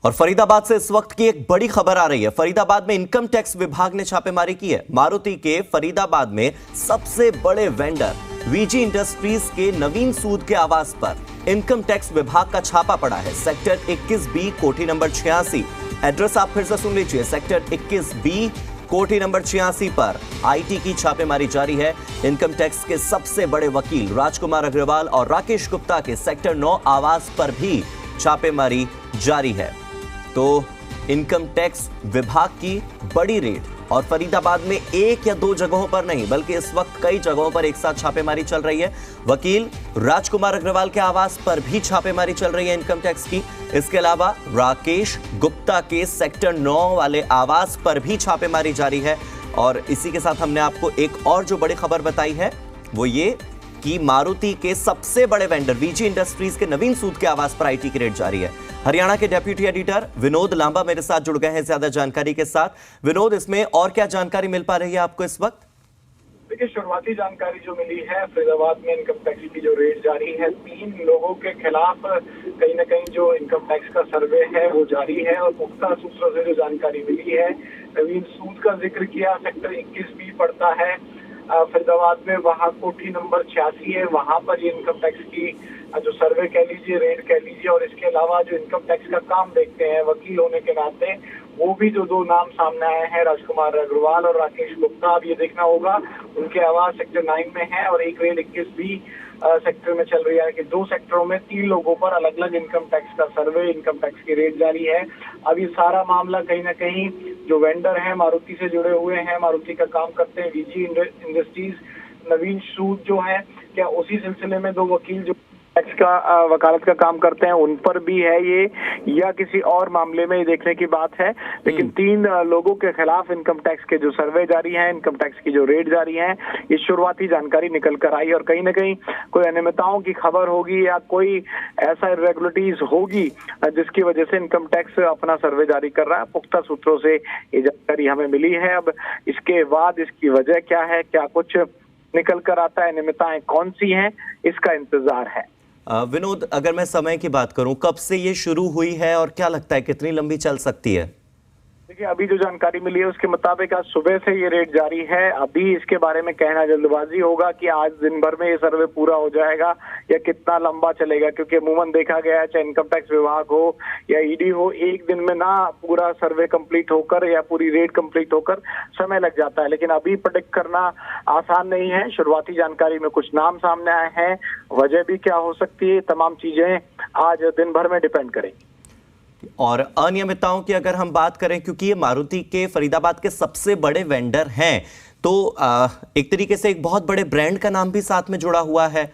और फरीदाबाद से इस वक्त की एक बड़ी खबर आ रही है। फरीदाबाद में इनकम टैक्स विभाग ने छापेमारी की है। मारुति के फरीदाबाद में सबसे बड़े वेंडर वीजी इंडस्ट्रीज के नवीन सूद के आवास पर इनकम टैक्स विभाग का छापा पड़ा है। सेक्टर 21B कोठी नंबर 86। एड्रेस आप फिर से सुन लीजिए, सेक्टर 21B कोठी नंबर 86 पर आईटी की छापेमारी जारी है। इनकम टैक्स के सबसे बड़े वकील राजकुमार अग्रवाल और राकेश गुप्ता के सेक्टर 9 आवास पर भी छापेमारी जारी है। तो इनकम टैक्स विभाग की बड़ी रेड, और फरीदाबाद में एक या दो जगहों पर नहीं बल्कि इस वक्त कई जगहों पर एक साथ छापेमारी चल रही है। वकील राजकुमार अग्रवाल के आवास पर भी छापेमारी चल रही है इनकम टैक्स की। इसके अलावा राकेश गुप्ता के सेक्टर 9 वाले आवास पर भी छापेमारी जारी है। और इसी के साथ हमने आपको एक और जो बड़ी खबर बताई है वो ये कि मारुति के सबसे बड़े वेंडर वीजी इंडस्ट्रीज के नवीन सूद के आवास पर आईटी की रेड जारी है। हरियाणा के डेप्यूटी एडिटर विनोद लांबा मेरे साथ जुड़ गए हैं ज्यादा जानकारी के साथ। विनोद, इसमें और क्या जानकारी मिल पा रही है आपको इस वक्त? देखिए, शुरुआती जानकारी जो मिली है, फरीदाबाद में इनकम टैक्स की जो रेड जारी है, 3 लोगों के खिलाफ कहीं ना कहीं जो इनकम टैक्स का सर्वे है वो जारी है। और पुख्ता सूत्रों से जो जानकारी मिली है, नवीन सूद का जिक्र किया, सेक्टर 21B पड़ता है फरीदाबाद में, वहाँ कोठी नंबर 86 है, वहाँ पर ये इनकम टैक्स की जो सर्वे कह लीजिए, रेड कह लीजिए। और इसके अलावा जो इनकम टैक्स का काम देखते हैं वकील होने के नाते, वो भी जो 2 नाम सामने आए हैं, राजकुमार अग्रवाल और राकेश गुप्ता, अब ये देखना होगा उनके आवास सेक्टर 9 में है और एक रेड 21B सेक्टर में चल रही है कि 2 सेक्टरों में 3 लोगों पर अलग अलग इनकम टैक्स का सर्वे, इनकम टैक्स की रेड जारी है। अब ये सारा मामला कहीं ना कहीं जो वेंडर हैं मारुति से जुड़े हुए हैं, मारुति का काम करते हैं वीजी इंडस्ट्रीज, नवीन सूद जो है, क्या उसी सिलसिले में 2 वकील जो टैक्स का वकालत का काम करते हैं उन पर भी है ये, या किसी और मामले में, ये देखने की बात है। लेकिन 3 लोगों के खिलाफ इनकम टैक्स के जो सर्वे जारी है, इनकम टैक्स की जो रेड जारी है, ये शुरुआती जानकारी निकल कर आई। और कहीं ना कहीं कोई अनियमितताओं की खबर होगी या कोई ऐसा इरेगुलरिटीज होगी जिसकी वजह से इनकम टैक्स अपना सर्वे जारी कर रहा है। पुख्ता सूत्रों से ये जानकारी हमें मिली है। अब इसके बाद इसकी वजह क्या है, क्या कुछ निकल कर आता है, अनियमितताएं कौन सी हैं, इसका इंतजार है। विनोद, अगर मैं समय की बात करूं, कब से ये शुरू हुई है और क्या लगता है कितनी लंबी चल सकती है? देखिए, अभी जो जानकारी मिली है उसके मुताबिक आज सुबह से ये रेड जारी है। अभी इसके बारे में कहना जल्दबाजी होगा कि आज दिन भर में ये सर्वे पूरा हो जाएगा या कितना लंबा चलेगा, क्योंकि अमूमन देखा गया है चाहे इनकम टैक्स विभाग हो या ईडी हो, एक दिन में ना पूरा सर्वे कंप्लीट होकर या पूरी रेड कंप्लीट होकर समय लग जाता है। लेकिन अभी प्रेडिक्ट करना आसान नहीं है। शुरुआती जानकारी में कुछ नाम सामने आए हैं, वजह भी क्या हो सकती है, तमाम चीजें आज दिन भर में डिपेंड करेंगी। और अनियमितताओं की अगर हम बात करें, क्योंकि ये मारुति के फरीदाबाद के सबसे बड़े वेंडर हैं, तो एक तरीके से एक बहुत बड़े ब्रांड का नाम भी साथ में जुड़ा हुआ है।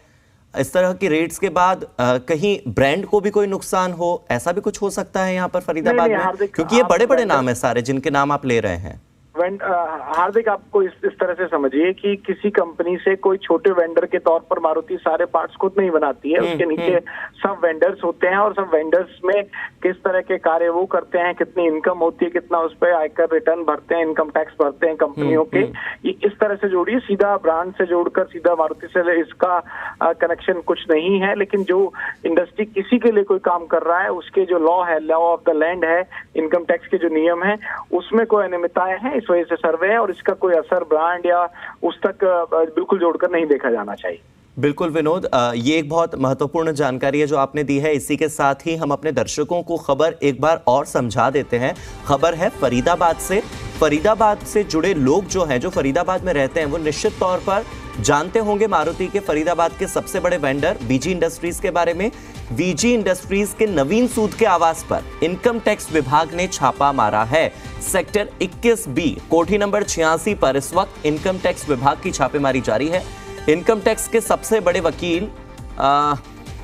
इस तरह की रेड्स के बाद कहीं ब्रांड को भी कोई नुकसान हो, ऐसा भी कुछ हो सकता है यहाँ पर फरीदाबाद में? क्योंकि ये बड़े बड़े नाम है सारे जिनके नाम आप ले रहे हैं। हार्दिक, आपको इस तरह से समझिए कि किसी कंपनी से कोई छोटे वेंडर के तौर पर मारुति सारे पार्ट्स खुद नहीं बनाती है। उसके नीचे सब वेंडर्स होते हैं और सब वेंडर्स में किस तरह के कार्य वो करते हैं, कितनी इनकम होती है, कितना उस पर आयकर रिटर्न भरते हैं, इनकम टैक्स भरते हैं कंपनियों के, ये इस तरह से जोड़िए। सीधा ब्रांड से जोड़कर सीधा मारुति से इसका कनेक्शन कुछ नहीं है। लेकिन जो इंडस्ट्री किसी के लिए कोई काम कर रहा है, उसके जो लॉ है, लॉ ऑफ द लैंड है, इनकम टैक्स के जो नियम है, उसमें कोई अनियमितताएं हैं, इस वजह से सर्वे है। और इसका कोई असर ब्रांड या उस तक बिल्कुल जोड़कर नहीं देखा जाना चाहिए। बिल्कुल विनोद, ये एक बहुत महत्वपूर्ण जानकारी है जो आपने दी है। इसी के साथ ही हम अपने दर्शकों को खबर एक बार और समझा देते हैं। खबर है फरीदाबाद से। फरीदाबाद से जुड़े लोग जो हैं, जो फरीदाबाद में रहते हैं, वो निश्चित तौर पर जानते होंगे मारुति के फरीदाबाद के सबसे बड़े वेंडर वीजी इंडस्ट्रीज के बारे में। वीजी इंडस्ट्रीज के नवीन सूद के आवास पर इनकम टैक्स विभाग ने छापा मारा है। सेक्टर 21B कोठी नंबर 86 पर इस वक्त इनकम टैक्स विभाग की छापेमारी जारी है। इनकम टैक्स के सबसे बड़े वकील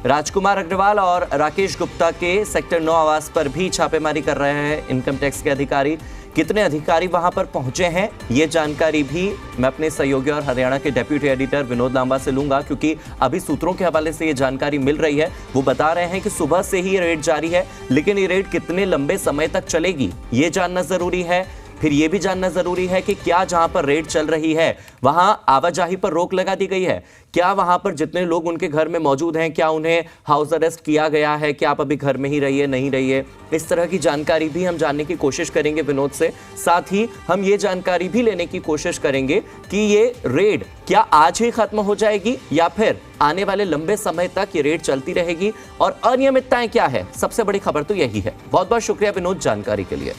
राजकुमार अग्रवाल और राकेश गुप्ता के सेक्टर 9 आवास पर भी छापेमारी कर रहे हैं इनकम टैक्स के अधिकारी। कितने अधिकारी वहां पर पहुंचे हैं, ये जानकारी भी मैं अपने सहयोगी और हरियाणा के डेप्यूटी एडिटर विनोद लांबा से लूंगा, क्योंकि अभी सूत्रों के हवाले से ये जानकारी मिल रही है। वो बता रहे हैं कि सुबह से ही ये रेड जारी है, लेकिन ये रेड कितने लंबे समय तक चलेगी ये जानना जरूरी है। फिर यह भी जानना जरूरी है कि क्या जहां पर रेड चल रही है वहां आवाजाही पर रोक लगा दी गई है, क्या वहां पर जितने लोग उनके घर में मौजूद हैं क्या उन्हें हाउस अरेस्ट किया गया है, क्या आप अभी घर में ही रहिए नहीं रहिए। इस तरह की जानकारी भी हम जानने की कोशिश करेंगे विनोद से। साथ ही हम ये जानकारी भी लेने की कोशिश करेंगे कि ये रेड क्या आज ही खत्म हो जाएगी या फिर आने वाले लंबे समय तक ये रेड चलती रहेगी और अनियमितताएं क्या है। सबसे बड़ी खबर तो यही है। बहुत बहुत शुक्रिया विनोद जानकारी के लिए।